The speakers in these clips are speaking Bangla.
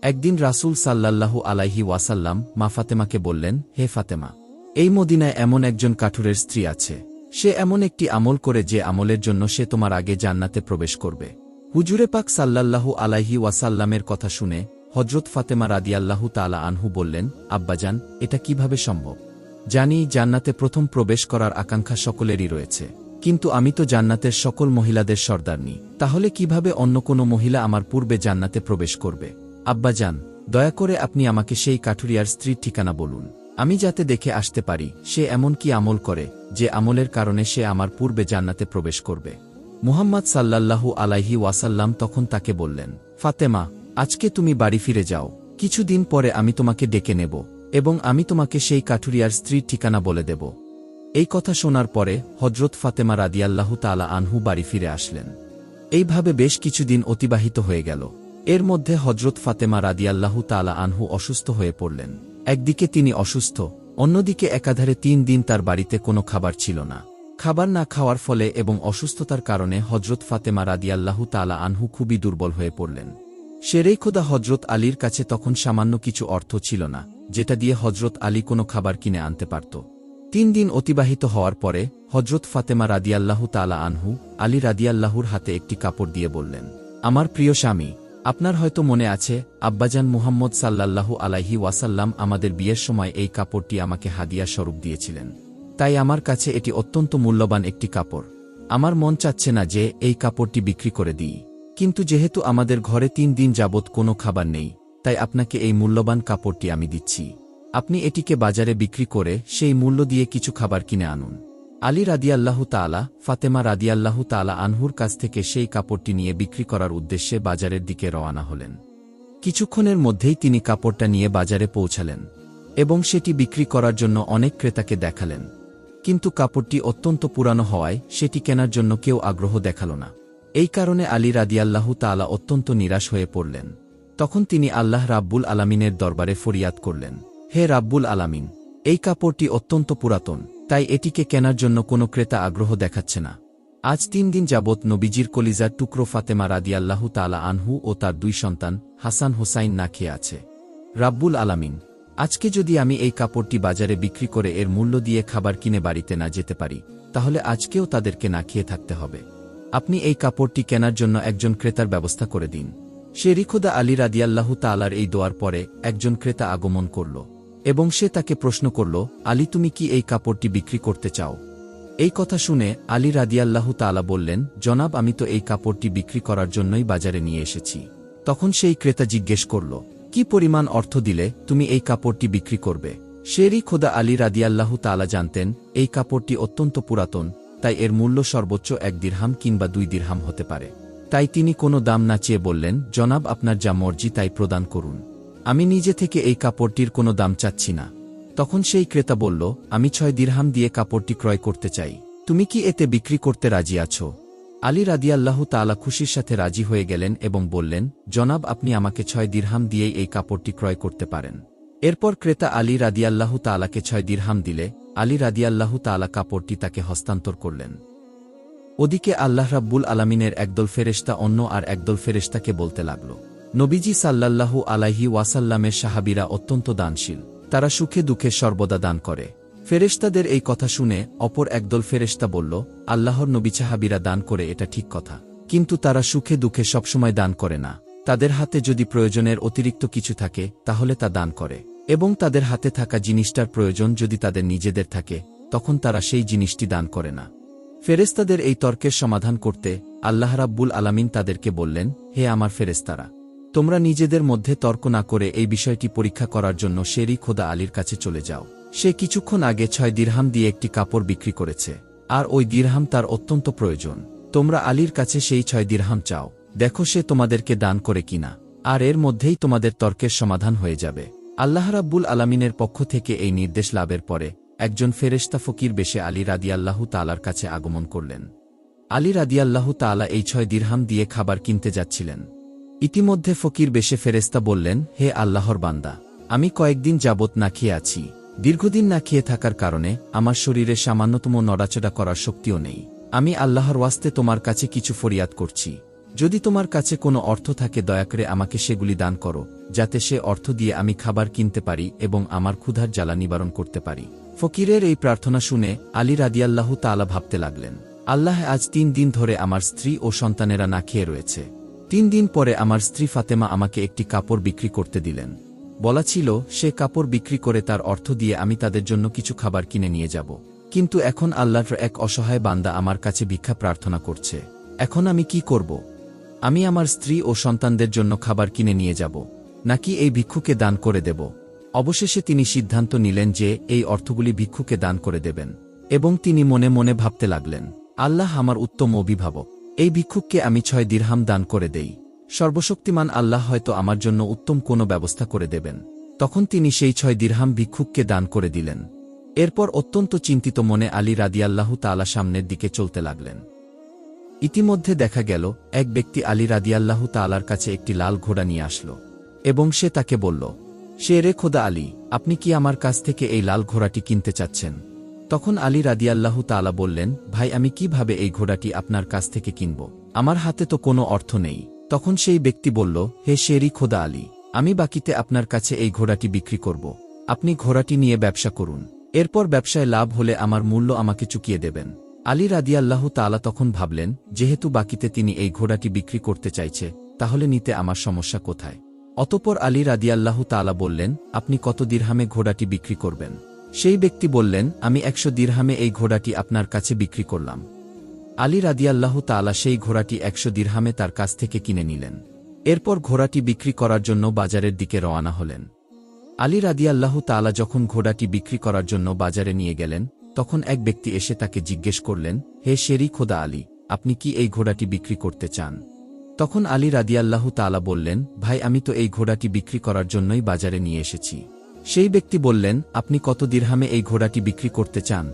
একদিন রাসূল সাল্লাল্লাহু আলাইহি ওয়াসাল্লাম মা ফাতেমাকে বললেন, হে ফাতেমা, এই মদিনায় এমন একজন কাঠুরের স্ত্রী আছে, সে এমন একটি আমল করে যে আমলের জন্য সে তোমার আগে জান্নাতে প্রবেশ করবে। হুজুরে পাক সাল্লাল্লাহু আলাইহি ওয়াসাল্লামের কথা শুনে হযরত ফাতেমা রাদিয়াল্লাহু তাআলা আনহু বললেন, আব্বাজান, এটা কিভাবে সম্ভব? জানি জান্নাতে প্রথম প্রবেশ করার আকাঙ্ক্ষা সকলেরই রয়েছে, কিন্তু আমি তো জান্নাতের সকল মহিলাদের সর্দারনি, তাহলে কিভাবে অন্য কোনো মহিলা আমার পূর্বে জান্নাতে প্রবেশ করবে? আব্বাজান, দয়া করে আপনি আমাকে সেই কাঠুরিয়ার স্ত্রীর ঠিকানা বলুন, আমি যাতে দেখে আসতে পারি সে এমন কি আমল করে যে আমলের কারণে সে আমার পূর্বে জান্নাতে প্রবেশ করবে। মুহাম্মদ সাল্লাল্লাহু আলাইহি ওয়াসাল্লাম তখন তাকে বললেন, ফাতেমা, আজকে তুমি বাড়ি ফিরে যাও, কিছুদিন পরে আমি তোমাকে ডেকে নেব এবং আমি তোমাকে সেই কাঠুরিয়ার স্ত্রীর ঠিকানা বলে দেব। এই কথা শোনার পরে হযরত ফাতেমা রাদিয়াল্লাহু তাআলা আনহু বাড়ি ফিরে আসলেন। এইভাবে বেশ কিছুদিন অতিবাহিত হয়ে গেল। এর মধ্যে হযরত ফাতেমা রাদিয়াল্লাহু তাআলা আনহু অসুস্থ হয়ে পড়লেন। একদিকে তিনি অসুস্থ, অন্যদিকে একাধারে 3 দিন তার বাড়িতে কোনো খাবার ছিল না। খাবার না খাওয়ার ফলে এবং অসুস্থতার কারণে হযরত ফাতেমা রাদিয়াল্লাহু তাআলা আনহু খুবই দুর্বল হয়ে পড়লেন। শেরেখোদা হযরত আলীর কাছে তখন সামান্য কিছু অর্থ ছিল না, যেটা দিয়ে হযরত আলী কোনো খাবার কিনে আনতে পারত। 3 দিন অতিবাহিত হওয়ার পরে হযরত ফাতেমা রাদিয়াল্লাহু তাআলা আনহু আলী রাদিয়াল্লাহুর হাতে একটি কাপড় দিয়ে বললেন, আমার প্রিয় স্বামী, আপনার হয়তো মনে আছে আব্বাজান মুহাম্মদ সাল্লাল্লাহু আলাইহি ওয়াসাল্লাম আমাদের বিয়ের সময় এই কাপড়টি আমাকে হাদিয়া স্বরূপ দিয়েছিলেন। তাই আমার কাছে এটি অত্যন্ত মূল্যবান একটি কাপড়। আমার মন চাচ্ছে না যে এই কাপড়টি বিক্রি করে দিই, কিন্তু যেহেতু আমাদের ঘরে 3 দিন যাবৎ কোনো খাবার নেই, তাই আপনাকে এই মূল্যবান কাপড়টি আমি দিচ্ছি। আপনি এটিকে বাজারে বিক্রি করে সেই মূল্য দিয়ে কিছু খাবার কিনে আনুন। আলী রাদিয়াল্লাহু তাআলা ফাতেমা রাদিয়াল্লাহু তাআলা আনহুর কাছ থেকে সেই কাপড়টি নিয়ে বিক্রি করার উদ্দেশ্যে বাজারের দিকে রওনা হলেন। কিছুক্ষণের মধ্যেই তিনি কাপড়টা নিয়ে বাজারে পৌঁছালেন এবং সেটি বিক্রি করার জন্য অনেক ক্রেতাকে দেখালেন, কিন্তু কাপড়টি অত্যন্ত পুরানো হওয়ায় সেটি কেনার জন্য কেউ আগ্রহ দেখাল না। এই কারণে আলী রাদিয়াল্লাহু তাআলা অত্যন্ত নিরাশ হয়ে পড়লেন। তখন তিনি আল্লাহ রাব্বুল আলামিনের দরবারে ফরিয়াদ করলেন, হে রাব্বুল আলামিন, এই কাপড়টি অত্যন্ত পুরাতন, তাই এটিকে কেনার জন্য কোনো ক্রেতা আগ্রহ দেখাচ্ছে না। আজ 3 দিন যাবৎ নবীজির কলিজার টুকরো ফাতেমা রাদিয়াল্লাহু তাআলা আনহু ও তার 2 সন্তান হাসান হোসাইন না খেয়ে আছে। রাব্বুল আলামিন, আজকে যদি আমি এই কাপড়টি বাজারে বিক্রি করে এর মূল্য দিয়ে খাবার কিনে বাড়িতে না যেতে পারি, তাহলে আজকেও তাদেরকে না খেয়ে থাকতে হবে। আপনি এই কাপড়টি কেনার জন্য একজন ক্রেতার ব্যবস্থা করে দিন। শেরিখোদা আলী রাদিয়াল্লাহু তাআলার এই দোয়ার পরে একজন ক্রেতা আগমন করল এবং সে তাকে প্রশ্ন করল, আলী, তুমি কি এই কাপড়টি বিক্রি করতে চাও? এই কথা শুনে আলী রাদিয়াল্লাহু তাআলা বললেন, জনাব, আমি তো এই কাপড়টি বিক্রি করার জন্যই বাজারে নিয়ে এসেছি। তখন সেই ক্রেতা জিজ্ঞেস করল, কি পরিমাণ অর্থ দিলে তুমি এই কাপড়টি বিক্রি করবে? শেরিখোদা আলী রাদিয়াল্লাহু তাআলা জানতেন এই কাপড়টি অত্যন্ত পুরাতন, তাই এর মূল্য সর্বোচ্চ 1 দিরহাম কিংবা 2 দিরহাম হতে পারে। তাই তিনি কোনো দাম না চেয়ে বললেন, জনাব, আপনার যা মর্জি তাই প্রদান করুন, আমি নিজে থেকে এই কাপড়টির কোনো দাম চাচ্ছি না। তখন সেই ক্রেতা বলল, আমি 6 দিরহাম দিয়ে কাপড়টি ক্রয় করতে চাই, তুমি কি এতে বিক্রি করতে রাজি আছো? আলী রাদিয়াল্লাহু তাআলা খুশির সাথে রাজি হয়ে গেলেন এবং বললেন, জনাব, আপনি আমাকে 6 দিরহাম দিয়েই এই কাপড়টি ক্রয় করতে পারেন। এরপর ক্রেতা আলী রাদিয়াল্লাহু তাআলাকে 6 দিরহাম দিলে আলী রাদিয়াল্লাহু তাআলা কাপড়টি তাকে হস্তান্তর করলেন। ওদিকে আল্লাহ রাব্বুল আলামিনের একদল ফেরেশতা অন্য আর একদল ফেরেশতাকে বলতে লাগল, নবীজি সাল্লাল্লাহু আলাইহি ওয়াসাল্লামের সাহাবীরা অত্যন্ত দানশীল, তারা সুখে দুঃখে সর্বদা দান করে। ফেরেশতাদের এই কথা শুনে অপর একদল ফেরেশতা বলল, আল্লাহর নবী সাহাবীরা দান করে এটা ঠিক কথা, কিন্তু তারা সুখে দুঃখে সবসময় দান করে না। তাদের হাতে যদি প্রয়োজনের অতিরিক্ত কিছু থাকে তাহলে তা দান করে, এবং তাদের হাতে থাকা জিনিসটার প্রয়োজন যদি তাদের নিজেদের থাকে তখন তারা সেই জিনিসটি দান করে না। ফেরেশতাদের এই তর্কের সমাধান করতে আল্লাহ রাব্বুল আলামিন তাদেরকে বললেন, হে আমার ফেরেশতারা, তোমরা নিজেদের মধ্যে তর্ক না করে এই বিষয়টি পরীক্ষা করার জন্য শেরিখোদা আলীর কাছে চলে যাও। সে কিছুক্ষণ আগে 6 দিরহাম দিয়ে একটি কাপড় বিক্রি করেছে, আর ওই দিরহাম তার অত্যন্ত প্রয়োজন। তোমরা আলীর কাছে সেই 6 দিরহাম চাও, দেখো সে তোমাদেরকে দান করে কিনা, আর এর মধ্যেই তোমাদের তর্কের সমাধান হয়ে যাবে। আল্লাহ রাব্বুল আলামিনের পক্ষ থেকে এই নির্দেশ লাভের পরে একজন ফেরেশতা ফকির বেশে আলী রাদিয়াল্লাহু তাআলার কাছে আগমন করলেন। আলী রাদিয়াল্লাহু তাআলা এই 6 দিরহাম দিয়ে খাবার কিনতে যাচ্ছিলেন। ইতিমধ্যে ফকির বেশে ফেরেশতা বললেন, হে আল্লাহর বান্দা, আমি কয়েকদিন যাবৎ না খেয়ে আছি। দীর্ঘদিন না খেয়ে থাকার কারণে আমার শরীরে সামান্যতম নড়াচড়া করার শক্তিও নেই। আমি আল্লাহর ওয়াস্তে তোমার কাছে কিছু ফরিয়াদ করছি, যদি তোমার কাছে কোনো অর্থ থাকে দয়া করে আমাকে সেগুলি দান করো, যাতে সে অর্থ দিয়ে আমি খাবার কিনতে পারি এবং আমার ক্ষুধার জ্বালা নিবারণ করতে পারি। ফকিরের এই প্রার্থনা শুনে আলী রাদিয়াল্লাহু তাআলা ভাবতে লাগলেন, আল্লাহ, আজ 3 দিন ধরে আমার স্ত্রী ও সন্তানেরা না খেয়ে রয়েছে। 3 দিন পরে আমার স্ত্রী ফাতেমা আমাকে একটি কাপড় বিক্রি করতে দিলেন। বলা ছিল সে কাপড় বিক্রি করে তার অর্থ দিয়ে আমি তাদের জন্য কিছু খাবার কিনে নিয়ে যাব। কিন্তু এখন আল্লাহর এক অসহায় বান্দা আমার কাছে ভিক্ষা প্রার্থনা করছে। এখন আমি কি করব? আমি আমার স্ত্রী ও সন্তানদের জন্য খাবার কিনে নিয়ে যাব, নাকি এই ভিক্ষুকে দান করে দেব? অবশেষে তিনি সিদ্ধান্ত নিলেন যে এই অর্থগুলি ভিক্ষুকে দান করে দেবেন, এবং তিনি মনে মনে ভাবতে লাগলেন, আল্লাহ আমার উত্তম অভিভাবক, এই ভিক্ষুককে আমি 6 দিরহাম দান করে দেই। সর্বশক্তিমান আল্লাহ হয়তো আমার জন্য উত্তম কোনো ব্যবস্থা করে দেবেন। তখন তিনি সেই 6 দিরহাম ভিক্ষুককে দান করে দিলেন। এরপর অত্যন্ত চিন্তিত মনে আলী রাদিয়াল্লাহু তাআলা সামনের দিকে চলতে লাগলেন। ইতিমধ্যে দেখা গেল এক ব্যক্তি আলী রাদিয়াল্লাহু তাআলার কাছে একটি লাল ঘোড়া নিয়ে আসলো, এবং সে তাকে বলল, রে খোদা আলী, আপনি কি আমার কাছ থেকে এই লাল ঘোড়াটি কিনতে চাচ্ছেন? তখন আলী রাদিয়াল্লাহু তাআলা বললেন, ভাই, আমি কিভাবে এই ঘোড়াটি আপনার কাছ থেকে কিনব? আমার হাতে তো কোনো অর্থ নেই। তখন সেই ব্যক্তি বলল, হে শেরি খোদা আলী, আমি বাকিতে আপনার কাছে এই ঘোড়াটি বিক্রি করব। আপনি ঘোড়াটি নিয়ে ব্যবসা করুন, এরপর ব্যবসায় লাভ হলে আমার মূল্য আমাকে চুকিয়ে দেবেন। আলী রাদিয়াল্লাহু তাআলা তখন ভাবলেন, যেহেতু বাকিতে তিনি এই ঘোড়াটি বিক্রি করতে চাইছে, তাহলে নিতে আমার সমস্যা কোথায়? অতঃপর আলী রাদিয়াল্লাহু তাআলা বললেন, আপনি কত দিরহামে ঘোড়াটি বিক্রি করবেন? সেই ব্যক্তি বললেন, আমি 100 দিরহামে এই ঘোড়াটি আপনার কাছে বিক্রি করলাম। আলী রাদিয়াল্লাহু তাআলা সেই ঘোড়াটি 100 দিরহামে তার কাছ থেকে কিনে নিলেন। এরপর ঘোড়াটি বিক্রি করার জন্য বাজারের দিকে রওনা হলেন। আলী রাদিয়াল্লাহু তাআলা যখন ঘোড়াটি বিক্রি করার জন্য বাজারে নিয়ে গেলেন, তখন এক ব্যক্তি এসে তাকে জিজ্ঞেস করলেন, হে শেরি খোদা আলী, আপনি কি এই ঘোড়াটি বিক্রি করতে চান? তখন আলী রাদিয়াল্লাহু তাআলা বললেন, ভাই, আমি তো এই ঘোড়াটি বিক্রি করার জন্যই বাজারে নিয়ে এসেছি। সেই ব্যক্তি বললেন, আপনি কত দিরহামে এই ঘোড়াটি বিক্রি করতে চান?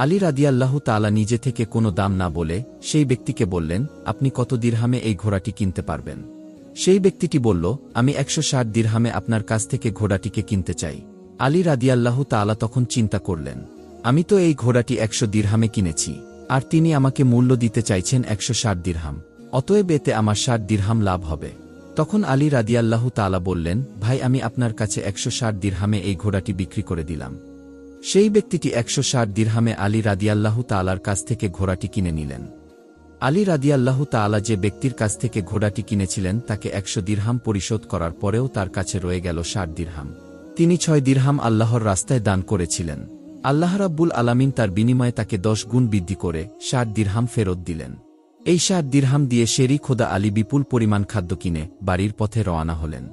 আলী রাদিয়াল্লাহু তাআলা নিজে থেকে কোনো দাম না বলে সেই ব্যক্তিকে বললেন, আপনি কত দিরহামে এই ঘোড়াটি কিনতে পারবেন? সেই ব্যক্তিটি বলল, আমি 160 দিরহামে আপনার কাছ থেকে ঘোড়াটিকে কিনতে চাই। আলী রাদিয়াল্লাহু তাআলা তখন চিন্তা করলেন, আমি তো এই ঘোড়াটি 100 দিরহামে কিনেছি, আর তিনি আমাকে মূল্য দিতে চাইছেন 160 দিরহাম, অতএব এতে আমার 60 দিরহাম লাভ হবে। তখন আলী রাদিয়াল্লাহু তাআলা বললেন, ভাই, আমি আপনার কাছে 160 দিরহামে এই ঘোড়াটি বিক্রি করে দিলাম। সেই ব্যক্তিটি 160 দিরহামে আলী রাদিয়াল্লাহু তাআলার কাছ থেকে ঘোড়াটি কিনে নিলেন। আলী রাদিয়াল্লাহু তাআলা যে ব্যক্তির কাছ থেকে ঘোড়াটি কিনেছিলেন তাকে 100 দিরহাম পরিশোধ করার পরেও তার কাছে রয়ে গেল 60 দিরহাম। তিনি 6 দিরহাম আল্লাহর রাস্তায় দান করেছিলেন। আল্লাহ রাব্বুল আলামিন তার বিনিময়ে তাকে 10 গুণ বৃদ্ধি করে 60 দিরহাম ফেরত দিলেন। এই 60 দিরহাম দিয়ে শেরি খোদা আলী বিপুল পরিমাণ খাদ্য কিনে বাড়ির পথে রওনা হলেন।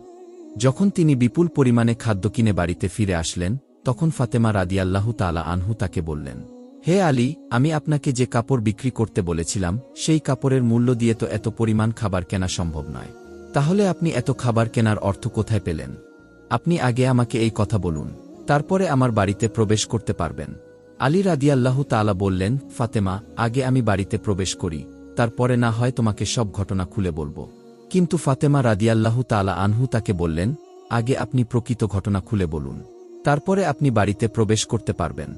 যখন তিনি বিপুল পরিমাণে খাদ্য কিনে বাড়িতে ফিরে আসলেন, তখন ফাতেমা রাদিয়াল্লাহু তাআলা আনহু তাকে বললেন, হে আলী, আমি আপনাকে যে কাপড় বিক্রি করতে বলেছিলাম, সেই কাপড়ের মূল্য দিয়ে তো এত পরিমাণ খাবার কেনা সম্ভব নয়। তাহলে আপনি এত খাবার কেনার অর্থ কোথায় পেলেন? আপনি আগে আমাকে এই কথা বলুন, তারপরে আমার বাড়িতে প্রবেশ করতে পারবেন। আলী রাদিয়াল্লাহু তাআলা বললেন, ফাতেমা, আগে আমি বাড়িতে প্রবেশ করি, তারপরে না হয় তোমাকে সব ঘটনা খুলে বলবো। কিন্তু ফাতেমা রাদিয়াল্লাহু তাআলা আনহু তাকে বললেন, আগে আপনি প্রকৃত ঘটনা খুলে বলুন, তারপরে আপনি বাড়িতে প্রবেশ করতে পারবেন।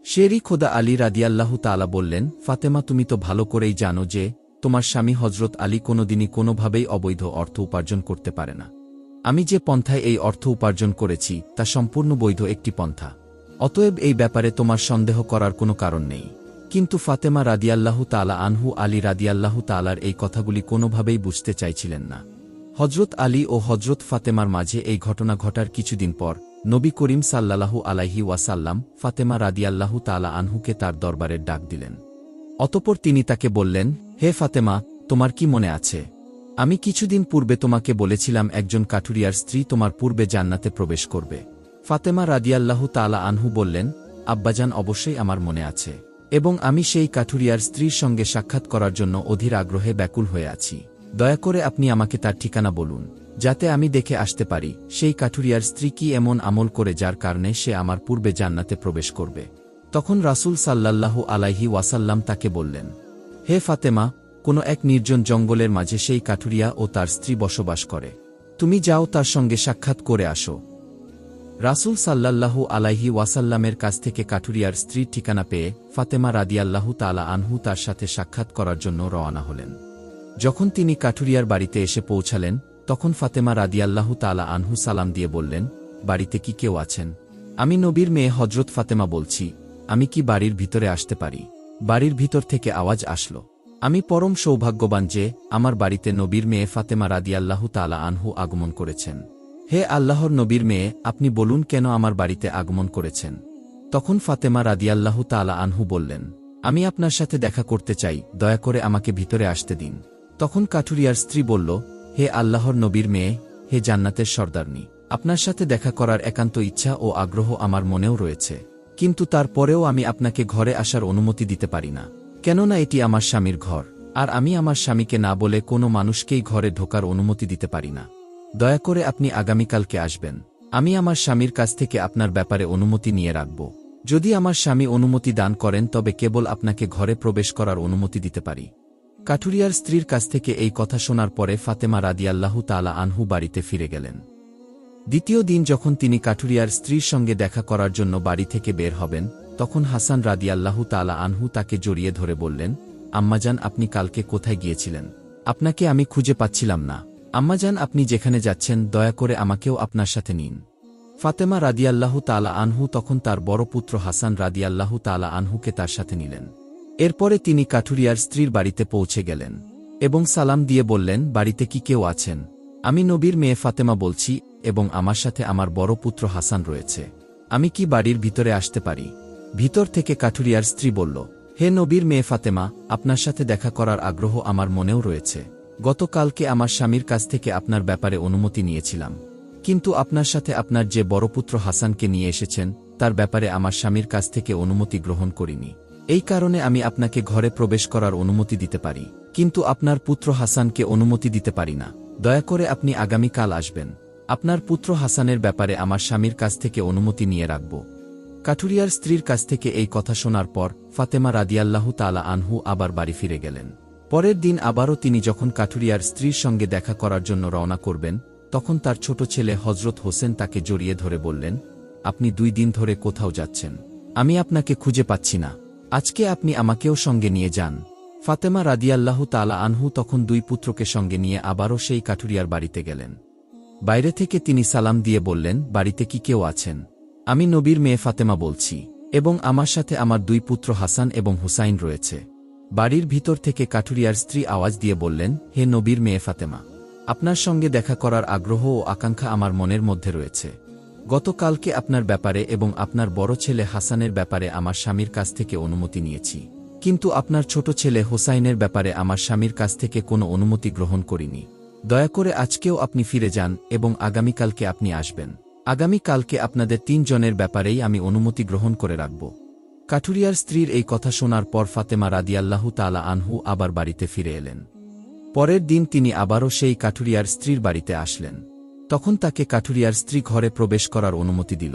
শেরি খোদা আলী রাদিয়াল্লাহু তাআলা বললেন, ফাতেমা, তুমি তো ভালো করেই জানো যে তোমার স্বামী হযরত আলী কোনোদিনই কোনোভাবেই অবৈধ অর্থ উপার্জন করতে পারে না। আমি যে পন্থায় এই অর্থ উপার্জন করেছি তা সম্পূর্ণ বৈধ একটি পন্থা, অতএব এই ব্যাপারে তোমার সন্দেহ করার কোনো কারণ নেই। কিন্তু ফাতেমা রাদিয়াল্লাহু তাআলা আনহু আলী রাদিয়াল্লাহু তাআলার এই কথাগুলি কোনোভাবেই বুঝতে চাইছিলেন না। হযরত আলী ও হযরত ফাতেমার মাঝে এই ঘটনা ঘটার কিছুদিন পর নবী করিম সাল্লাল্লাহু আলাইহি ওয়াসাল্লাম ফাতেমা রাদিয়াল্লাহু তাআলা আনহুকে তার দরবারে ডাক দিলেন। অতঃপর তিনি তাকে বললেন, হে ফাতেমা, তোমার কি মনে আছে, আমি কিছুদিন পূর্বে তোমাকে বলেছিলাম একজন কাঠুরিয়ার স্ত্রী তোমার পূর্বে জান্নাতে প্রবেশ করবে? ফাতেমা রাদিয়াল্লাহু তাআলা আনহু বললেন, আব্বাজান, অবশ্যই আমার মনে আছে, এবং আমি সেই কাঠুরিয়ার স্ত্রীর সঙ্গে সাক্ষাৎ করার জন্য অধীর আগ্রহে ব্যাকুল হয়ে আছি। দয়া করে আপনি আমাকে তার ঠিকানা বলুন, যাতে আমি দেখে আসতে পারি সেই কাঠুরিয়ার স্ত্রী কি এমন আমল করে যার কারণে সে আমার পূর্বে জান্নাতে প্রবেশ করবে। তখন রাসূল সাল্লাল্লাহু আলাইহি ওয়াসাল্লাম তাকে বললেন, হে ফাতেমা, কোনো এক নির্জন জঙ্গলের মাঝে সেই কাঠুরিয়া ও তার স্ত্রী বসবাস করে, তুমি যাও তার সঙ্গে সাক্ষাৎ করে আসো। রাসূল সাল্লাল্লাহু আলাইহি ওয়াসাল্লামের কাছ থেকে কাঠুরিয়ার স্ত্রীর ঠিকানা পেয়ে ফাতেমা রাদিয়াল্লাহু তাআলা আনহু তার সাথে সাক্ষাৎ করার জন্য রওনা হলেন। যখন তিনি কাঠুরিয়ার বাড়িতে এসে পৌঁছালেন তখন ফাতেমা রাদিয়াল্লাহু তাআলা আনহু সালাম দিয়ে বললেন, বাড়িতে কি কেউ আছেন? আমি নবীর মেয়ে হযরত ফাতেমা বলছি, আমি কি বাড়ির ভিতরে আসতে পারি? বাড়ির ভিতর থেকে আওয়াজ আসল। আমি পরম সৌভাগ্যবান যে আমার বাড়িতে নবীর মেয়ে ফাতেমা রাদিয়াল্লাহু তাআলা আনহু আগমন করেছেন। হে আল্লাহর নবীর মেয়ে, আপনি বলুন কেন আমার বাড়িতে আগমন করেছেন? তখন ফাতেমা রাদিয়াল্লাহু তাআলা আনহু বললেন, আমি আপনার সাথে দেখা করতে চাই, দয়া করে আমাকে ভিতরে আসতে দিন। তখন কাঠুরিয়ার স্ত্রী বলল, হে আল্লাহর নবীর মেয়ে, হে জান্নাতের সর্দারনী, আপনার সাথে দেখা করার একান্ত ইচ্ছা ও আগ্রহ আমার মনেও রয়েছে, কিন্তু তারপরেও আমি আপনাকে ঘরে আসার অনুমতি দিতে পারি না, কেননা এটি আমার স্বামীর ঘর, আর আমি আমার স্বামীকে না বলে কোনো মানুষকেই ঘরে ঢোকার অনুমতি দিতে পারি না। দয়া করে আপনি আগামীকালকে আসবেন। আমি আমার স্বামীর কাছ থেকে আপনার ব্যাপারে অনুমতি নিয়ে রাখব। যদি আমার স্বামী অনুমতি দান করেন তবে কেবল আপনাকে ঘরে প্রবেশ করার অনুমতি দিতে পারি। কাঠুরিয়ার স্ত্রীর কাছ থেকে এই কথা শোনার পরে ফাতেমা রাদিয়াল্লাহু তাআলা আনহু বাড়িতে ফিরে গেলেন। দ্বিতীয় দিন যখন তিনি কাঠুরিয়ার স্ত্রীর সঙ্গে দেখা করার জন্য বাড়ি থেকে বের হবেন তখন হাসান রাদিয়াল্লাহু তাআলা আনহু তাকে জড়িয়ে ধরে বললেন, আম্মাজান, আপনি কালকে কোথায় গিয়েছিলেন? আপনাকে আমি খুঁজে পাচ্ছিলাম না। আম্মাজান, আপনি যেখানে যাচ্ছেন দয়া করে আমাকেও আপনার সাথে নিন। ফাতেমা রাদিয়াল্লাহু তাআলা আনহু তখন তার বড় পুত্র হাসান রাদিয়াল্লাহু তাআলা আনহুকে তার সাথে নিলেন। এরপরে তিনি কাঠুরিয়ার স্ত্রীর বাড়িতে পৌঁছে গেলেন এবং সালাম দিয়ে বললেন, বাড়িতে কি কেউ আছেন? আমি নবীর মেয়ে ফাতেমা বলছি এবং আমার সাথে আমার বড় পুত্র হাসান রয়েছে। আমি কি বাড়ির ভিতরে আসতে পারি? ভিতর থেকে কাঠুরিয়ার স্ত্রী বলল, হে নবীর মেয়ে ফাতেমা, আপনার সাথে দেখা করার আগ্রহ আমার মনেও রয়েছে। গতকালকে আমার স্বামীর কাছ থেকে আপনার ব্যাপারে অনুমতি নিয়েছিলাম, কিন্তু আপনার সাথে আপনার যে বড় পুত্র হাসানকে নিয়ে এসেছেন তার ব্যাপারে আমার স্বামীর কাছ থেকে অনুমতি গ্রহণ করিনি। এই কারণে আমি আপনাকে ঘরে প্রবেশ করার অনুমতি দিতে পারি, কিন্তু আপনার পুত্র হাসানকে অনুমতি দিতে পারি না। দয়া করে আপনি আগামীকাল আসবেন। আপনার পুত্র হাসানের ব্যাপারে আমার স্বামীর কাছ থেকে অনুমতি নিয়ে রাখব। কাঠুরিয়ার স্ত্রীর কাছ থেকে এই কথা শোনার পর ফাতেমা রাদিয়াল্লাহু তাআলা আনহু আবার বাড়ি ফিরে গেলেন। পরের দিন আবারও তিনি যখন কাঠুরিয়ার স্ত্রীর সঙ্গে দেখা করার জন্য রওনা করবেন তখন তার ছোট ছেলে হযরত হোসেন তাকে জড়িয়ে ধরে বললেন, আপনি 2 দিন ধরে কোথাও যাচ্ছেন? আমি আপনাকে খুঁজে পাচ্ছি না। আজকে আপনি আমাকেও সঙ্গে নিয়ে যান। ফাতেমা রাদিয়াল্লাহু তাআলা আনহু তখন 2 পুত্রকে সঙ্গে নিয়ে আবারও সেই কাঠুরিয়ার বাড়িতে গেলেন। বাইরে থেকে তিনি সালাম দিয়ে বললেন, বাড়িতে কি কেউ আছেন? আমি নবীর মেয়ে ফাতেমা বলছি এবং আমার সাথে আমার 2 পুত্র হাসান এবং হুসাইন রয়েছে। বাড়ির ভিতর থেকে কাঠুরিয়ার স্ত্রী আওয়াজ দিয়ে বললেন, হে নবীর মেয়ে ফাতেমা, আপনার সঙ্গে দেখা করার আগ্রহ ও আকাঙ্ক্ষা আমার মনের মধ্যে রয়েছে। গতকালকে আপনার ব্যাপারে এবং আপনার বড় ছেলে হাসানের ব্যাপারে আমার স্বামীর কাছ থেকে অনুমতি নিয়েছি, কিন্তু আপনার ছোট ছেলে হোসাইনের ব্যাপারে আমার স্বামীর কাছ থেকে কোনো অনুমতি গ্রহণ করিনি। দয়া করে আজকেও আপনি ফিরে যান এবং আগামীকালকে আপনি আসবেন। আগামীকালকে আপনাদের 3 জনের ব্যাপারেই আমি অনুমতি গ্রহণ করে রাখব। কাঠুরিয়ার স্ত্রীর এই কথা শোনার পর ফাতেমা রাদিয়াল্লাহু তাআলা আনহু আবার বাড়িতে ফিরে এলেন। পরের দিন তিনি আবারও সেই কাঠুরিয়ার স্ত্রীর বাড়িতে আসলেন। তখন তাকে কাঠুরিয়ার স্ত্রী ঘরে প্রবেশ করার অনুমতি দিল।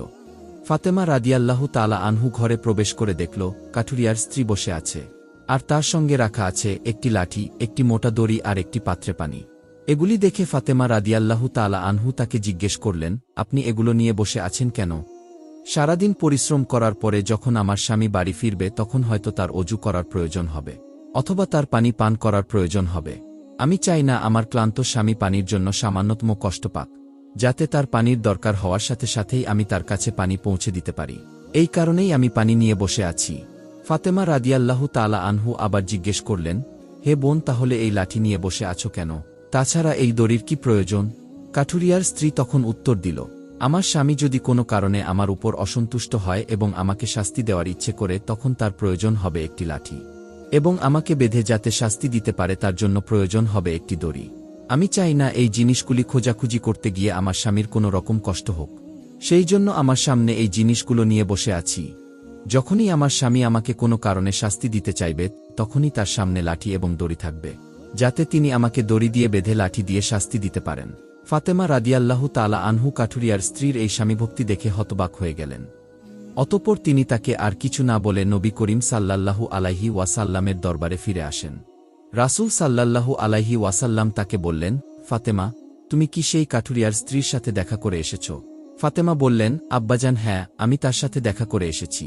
ফাতেমা রাদিয়াল্লাহু তাআলা আনহু ঘরে প্রবেশ করে দেখল কাঠুরিয়ার স্ত্রী বসে আছে, আর তার সঙ্গে রাখা আছে একটি লাঠি, একটি মোটা দড়ি আর একটি পাত্রে পানি। এগুলি দেখে ফাতেমা রাদিয়াল্লাহু তাআলা আনহু তাকে জিজ্ঞেস করলেন, আপনি এগুলো নিয়ে বসে আছেন কেন? সারাদিন পরিশ্রম করার পরে যখন আমার স্বামী বাড়ি ফিরবে তখন হয়তো তার অজু করার প্রয়োজন হবে, অথবা তার পানি পান করার প্রয়োজন হবে। আমি চাই না আমার ক্লান্ত স্বামী পানির জন্য সামান্যতম কষ্ট পাক, যাতে তার পানির দরকার হওয়ার সাথে সাথেই আমি তার কাছে পানি পৌঁছে দিতে পারি। এই কারণেই আমি পানি নিয়ে বসে আছি। ফাতেমা রাদিয়াল্লাহু তাআলা আনহু আবার জিজ্ঞেস করলেন, হে বোন, তাহলে এই লাঠি নিয়ে বসে আছো কেন? তাছাড়া এই দড়ির কি প্রয়োজন? কাঠুরিয়ার স্ত্রী তখন উত্তর দিল, আমার স্বামী যদি কোনো কারণে আমার উপর অসন্তুষ্ট হয় এবং আমাকে শাস্তি দেওয়ার ইচ্ছে করে তখন তার প্রয়োজন হবে একটি লাঠি, এবং আমাকে বেঁধে যাতে শাস্তি দিতে পারে তার জন্য প্রয়োজন হবে একটি দড়ি। আমি চাই না এই জিনিসগুলি খোঁজাখুঁজি করতে গিয়ে আমার স্বামীর কোনো রকম কষ্ট হোক। সেই জন্য আমার সামনে এই জিনিসগুলো নিয়ে বসে আছি। যখনই আমার স্বামী আমাকে কোনো কারণে শাস্তি দিতে চাইবে তখনই তার সামনে লাঠি এবং দড়ি থাকবে, যাতে তিনি আমাকে দড়ি দিয়ে বেঁধে লাঠি দিয়ে শাস্তি দিতে পারেন। ফাতেমা রাদিয়াল্লাহু তাআলা আনহু কাঠুরিয়ার স্ত্রীর এই স্বামীভক্তি দেখে হতবাক হয়ে গেলেন। অতঃপর তিনি তাকে আর কিছু না বলে নবী করিম সাল্লাল্লাহু আলাইহি ওয়াসাল্লামের দরবারে ফিরে আসেন। রাসূল সাল্লাল্লাহু আলাইহি ওয়াসাল্লাম তাকে বললেন, ফাতেমা, তুমি কি সেই কাঠুরিয়ার স্ত্রীর সাথে দেখা করে এসেছ? ফাতেমা বললেন, আব্বাজান, হ্যাঁ, আমি তার সাথে দেখা করে এসেছি।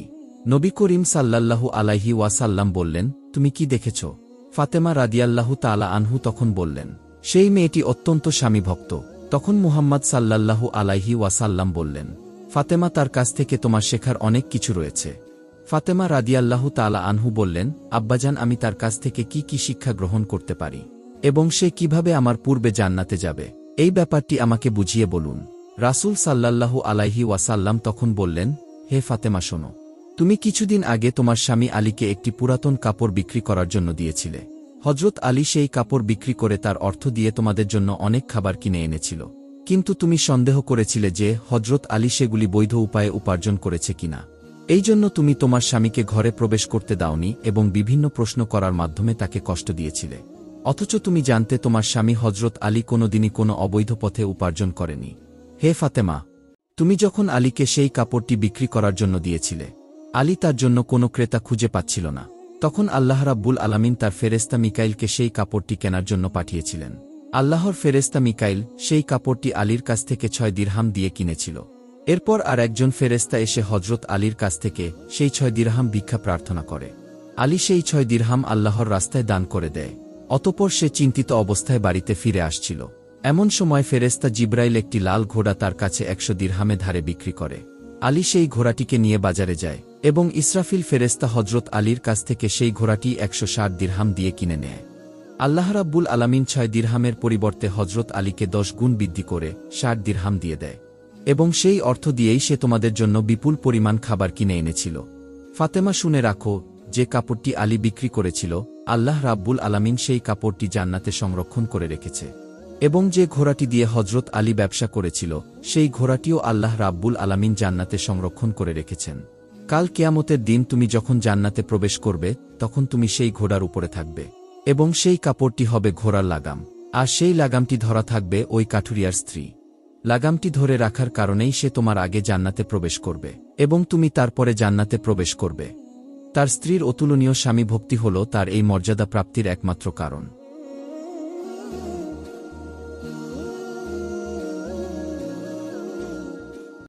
নবী করিম সাল্লাল্লাহু আলাইহি ওয়াসাল্লাম বললেন, তুমি কি দেখেছ? ফাতেমা রাদিয়াল্লাহু তাআলা আনহু তখন বললেন, সেই মেয়েটি অত্যন্ত স্বামীভক্ত। তখন মুহাম্মদ সাল্লাল্লাহু আলাইহি ওয়াসাল্লাম বললেন, ফাতেমা, তার কাছ থেকে তোমার শেখার অনেক কিছু রয়েছে। ফাতেমা রাদিয়াল্লাহু তাআলা আনহু বললেন, আব্বাজান, আমি তার কাছ থেকে কি কি শিক্ষা গ্রহণ করতে পারি এবং সে কিভাবে আমার পূর্বে জান্নাতে যাবে, এই ব্যাপারটি আমাকে বুঝিয়ে বলুন। রাসূল সাল্লাল্লাহু আলাইহি ওয়াসাল্লাম তখন বললেন, হে ফাতেমা, শোনো, তুমি কিছুদিন আগে তোমার স্বামী আলীকে একটি পুরাতন কাপড় বিক্রি করার জন্য দিয়েছিলে। হযরত আলী সেই কাপড় বিক্রি করে তার অর্থ দিয়ে তোমাদের জন্য অনেক খাবার কিনে এনেছিল, কিন্তু তুমি সন্দেহ করেছিলে যে হযরত আলী সেগুলি বৈধ উপায়ে উপার্জন করেছে কিনা। এই জন্য তুমি তোমার স্বামীকে ঘরে প্রবেশ করতে দাওনি এবং বিভিন্ন প্রশ্ন করার মাধ্যমে তাকে কষ্ট দিয়েছিলে। অথচ তুমি জানতে তোমার স্বামী হযরত আলী কোনোদিনই কোনো অবৈধ পথে উপার্জন করেনি। হে ফাতেমা, তুমি যখন আলীকে সেই কাপড়টি বিক্রি করার জন্য দিয়েছিলে, আলী তার জন্য কোনো ক্রেতা খুঁজে পাচ্ছিল না। তখন আল্লাহ রাব্বুল আলামিন তার ফেরেশতা মিকাইলকে সেই কাপড়টি কেনার জন্য পাঠিয়েছিলেন। আল্লাহর ফেরেশতা মিকাইল সেই কাপড়টি আলীর কাছ থেকে 6 দিরহাম দিয়ে কিনেছিল। এরপর আর একজন ফেরেশতা এসে হযরত আলীর কাছ থেকে সেই 6 দিরহাম ভিক্ষা প্রার্থনা করে। আলী সেই 6 দিরহাম আল্লাহর রাস্তায় দান করে দেয়। অতঃপর সে চিন্তিত অবস্থায় বাড়িতে ফিরে আসছিল। এমন সময় ফেরেশতা জিবরাইল একটি লাল ঘোড়া তার কাছে 100 দিরহামে ধারে বিক্রি করে। আলী সেই ঘোড়াটিকে নিয়ে বাজারে যায় এবং ইসরাফিল ফেরেশতা হযরত আলীর কাছ থেকে সেই ঘোড়াটি 160 দিরহাম দিয়ে কিনে নেয়। আল্লাহ রাব্বুল আলামিন 6 দিরহামের পরিবর্তে হযরত আলীকে 10 গুণ বৃদ্ধি করে 60 দিরহাম দিয়ে দেয় এবং সেই অর্থ দিয়েই সে তোমাদের জন্য বিপুল পরিমাণ খাবার কিনে এনেছিল। ফাতেমা, শুনে রাখো, যে কাপড়টি আলী বিক্রি করেছিল, আল্লাহ রাব্বুল আলামিন সেই কাপড়টি জান্নাতে সংরক্ষণ করে রেখেছে এবং যে ঘোড়াটি দিয়ে হযরত আলী ব্যবসা করেছিল, সেই ঘোড়াটিও আল্লাহ রাব্বুল আলামিন জান্নাতে সংরক্ষণ করে রেখেছেন। কাল কিয়ামতের দিন তুমি যখন জান্নাতে প্রবেশ করবে, তখন তুমি সেই ঘোড়ার উপরে থাকবে এবং সেই কাপড়টি হবে ঘোড়ার লাগাম, আর সেই লাগামটি ধরা থাকবে ওই কাঠুরিয়ার স্ত্রী। লাগামটি ধরে রাখার কারণেই সে তোমার আগে জান্নাতে প্রবেশ করবে এবং তুমি তারপরে জান্নাতে প্রবেশ করবে। তার স্ত্রীর অতুলনীয় স্বামী ভক্তি হল তার এই মর্যাদা প্রাপ্তির একমাত্র কারণ।